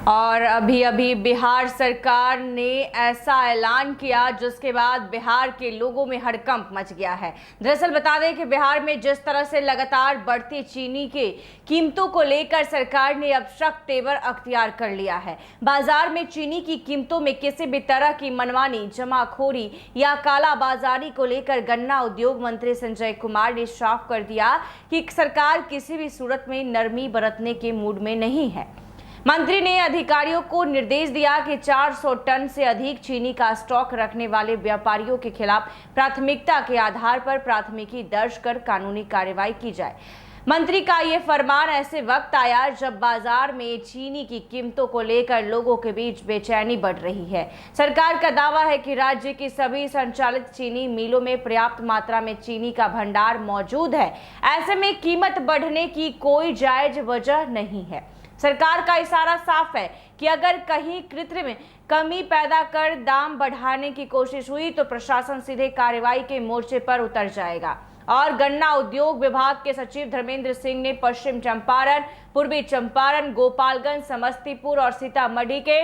और अभी अभी बिहार सरकार ने ऐसा ऐलान किया जिसके बाद बिहार के लोगों में हड़कंप मच गया है। दरअसल बता दें कि बिहार में जिस तरह से लगातार बढ़ती चीनी के कीमतों को लेकर सरकार ने अब सख्त तेवर अख्तियार कर लिया है। बाजार में चीनी की कीमतों में किसी भी तरह की मनमानी, जमाखोरी या कालाबाजारी को लेकर गन्ना उद्योग मंत्री संजय कुमार ने साफ कर दिया कि सरकार किसी भी सूरत में नरमी बरतने के मूड में नहीं है। मंत्री ने अधिकारियों को निर्देश दिया कि 400 टन से अधिक चीनी का स्टॉक रखने वाले व्यापारियों के खिलाफ प्राथमिकता के आधार पर प्राथमिकी दर्ज कर कानूनी कार्रवाई की जाए। मंत्री का ये फरमान ऐसे वक्त आया जब बाजार में चीनी की कीमतों को लेकर लोगों के बीच बेचैनी बढ़ रही है। सरकार का दावा है कि राज्य की सभी संचालित चीनी मिलों में पर्याप्त मात्रा में चीनी का भंडार मौजूद है। ऐसे में कीमत बढ़ने की कोई जायज वजह नहीं है। सरकार का इशारा साफ है कि अगर कहीं कृत्रिम कमी पैदा कर दाम बढ़ाने की कोशिश हुई तो प्रशासन सीधे कार्रवाई के मोर्चे पर उतर जाएगा। और गन्ना उद्योग विभाग के सचिव धर्मेंद्र सिंह ने पश्चिम चंपारण, पूर्वी चंपारण, गोपालगंज, समस्तीपुर और सीतामढ़ी के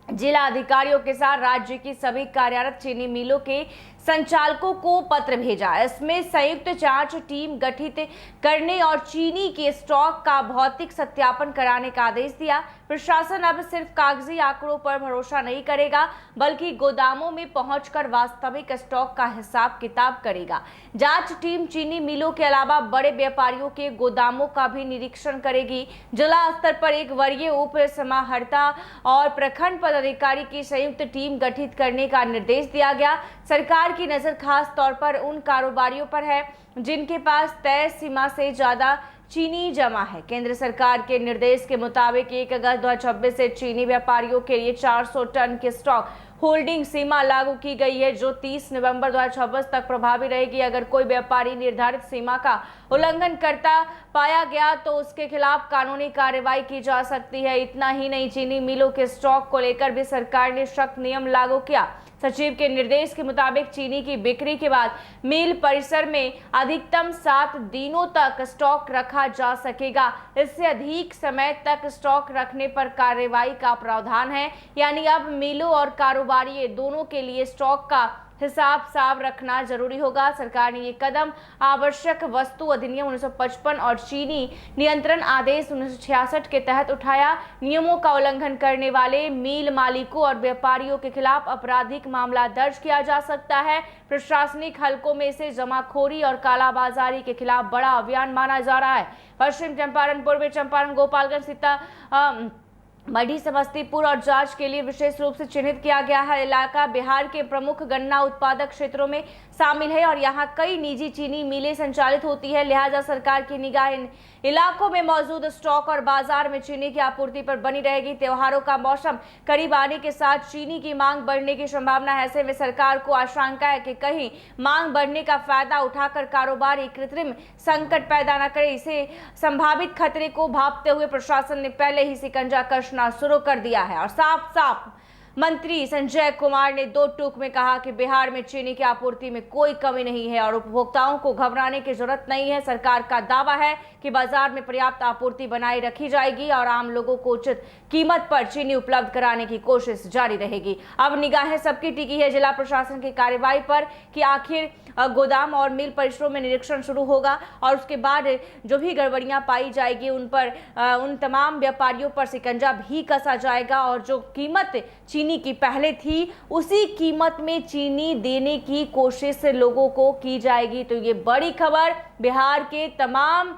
जिला अधिकारियों के साथ राज्य की सभी कार्यरत चीनी मिलों के संचालकों को पत्र भेजा। इसमें संयुक्त जांच टीम गठित करने और चीनी के स्टॉक का भौतिक सत्यापन कराने का आदेश दिया। प्रशासन अब सिर्फ कागजी आंकड़ों पर भरोसा नहीं करेगा बल्कि गोदामों में पहुंचकर वास्तविक स्टॉक का हिसाब किताब करेगा। जांच टीम चीनी मिलों के अलावा बड़े व्यापारियों के गोदामों का भी निरीक्षण करेगी। जिला स्तर पर एक वरीय उप समाहर्ता और प्रखंड पदाधिकारी की संयुक्त टीम गठित करने का निर्देश दिया गया। सरकार की नजर खास तौर पर उन कारोबारियों पर है जिनके पास तय सीमा से ज्यादा चीनी जमा है। केंद्र सरकार के निर्देश के मुताबिक 1 अगस्त 2026 से चीनी व्यापारियों के लिए 400 टन की स्टॉक होल्डिंग सीमा लागू की गई है, जो 30 नवंबर 2026 तक प्रभावी रहेगी। अगर कोई व्यापारी निर्धारित सीमा का उल्लंघन करता पाया गया तो उसके खिलाफ कानूनी कार्रवाई की जा सकती है। इतना ही नहीं, चीनी मिलों के स्टॉक को लेकर भी सरकार ने सख्त नियम लागू किया। सचिव के निर्देश के मुताबिक चीनी की बिक्री के बाद मिल परिसर में अधिकतम 7 दिनों तक स्टॉक रखा जा सकेगा। इससे अधिक समय तक स्टॉक रखने पर कार्रवाई का प्रावधान है। यानी अब मिलों और कारोबारी दोनों के लिए स्टॉक का हिसाब साफ रखना जरूरी होगा। सरकार ने ये कदम आवश्यक वस्तु अधिनियम 1955 और चीनी नियंत्रण आदेश 1966 के तहत उठाया। नियमों का उल्लंघन करने वाले मिल मालिकों और व्यापारियों के खिलाफ आपराधिक मामला दर्ज किया जा सकता है। प्रशासनिक हलकों में से जमाखोरी और कालाबाजारी के खिलाफ बड़ा अभियान माना जा रहा है। पश्चिम चंपारण, पूर्वी चंपारण, गोपालगंज, सीतामढ़ी, समस्तीपुर और जांच के लिए विशेष रूप से चिन्हित किया गया है इलाका बिहार के प्रमुख गन्ना उत्पादक क्षेत्रों में शामिल है और यहाँ कई निजी चीनी मिलें संचालित होती है। लिहाजा सरकार की निगाह इन इलाकों में मौजूद स्टॉक और बाजार में चीनी की आपूर्ति पर बनी रहेगी। त्योहारों का मौसम करीब आने के साथ चीनी की मांग बढ़ने की संभावना है। ऐसे में सरकार को आशंका है कि कहीं मांग बढ़ने का फायदा उठाकर कारोबारी कृत्रिम संकट पैदा न करे। इसे संभावित खतरे को भांपते हुए प्रशासन ने पहले ही शिकंजा कसना शुरू कर दिया है। और साफ साफ मंत्री संजय कुमार ने 2 टूक में कहा कि बिहार में चीनी की आपूर्ति में कोई कमी नहीं है और उपभोक्ताओं को घबराने की जरूरत नहीं है। सरकार का दावा है कि बाजार में पर्याप्त आपूर्ति बनाए रखी जाएगी और आम लोगों को उचित कीमत पर चीनी उपलब्ध कराने की कोशिश जारी रहेगी। अब निगाहें सबकी टिकी है जिला प्रशासन की कार्रवाई पर कि आखिर गोदाम और मिल परिसरों में निरीक्षण शुरू होगा और उसके बाद जो भी गड़बड़ियां पाई जाएगी उन तमाम व्यापारियों पर शिकंजा भी कसा जाएगा और जो कीमत चीनी की पहले थी उसी कीमत में चीनी देने की कोशिश लोगों को की जाएगी। तो ये बड़ी खबर बिहार के तमाम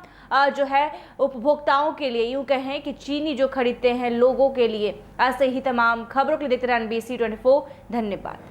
जो है उपभोक्ताओं के लिए, यूं कहें कि चीनी जो खरीदते हैं लोगों के लिए। ऐसे ही तमाम खबरों के लिए देखते रहें NBC 24। धन्यवाद।